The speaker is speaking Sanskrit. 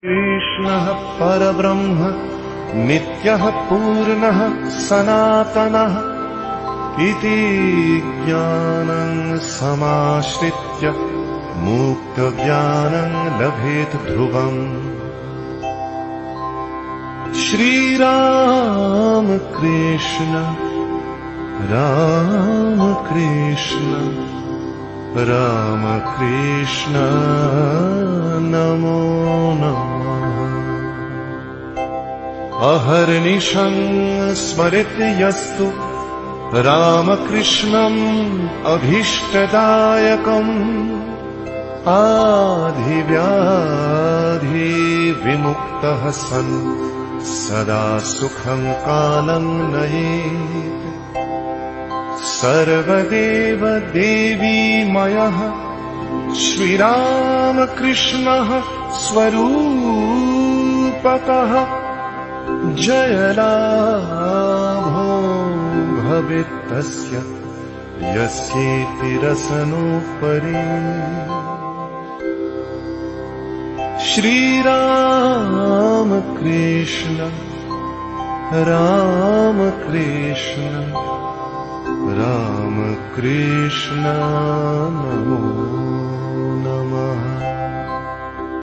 कृष्णः परब्रह्म नित्यः पूर्णः सनातनः इति ज्ञानं समाश्रित्य मुक्तज्ञानं लभेत ध्रुवम्। श्रीराम कृष्ण राम कृष्ण राम कृष्ण नमो नमः। अहर्निशं स्मरेत् यस्तु रामकृष्णम् अभीष्टदायकम् आधिव्याधि विमुक्तः सन् सदा सुखं कालं नयेत्। सर्वदेव देवीमयः श्रीरामकृष्णः स्वरूपतः जयलाभो भवेत् तस्य यस्येति रसनोपरि। श्रीराम कृष्ण राम कृष्ण राम कृष्ण नमो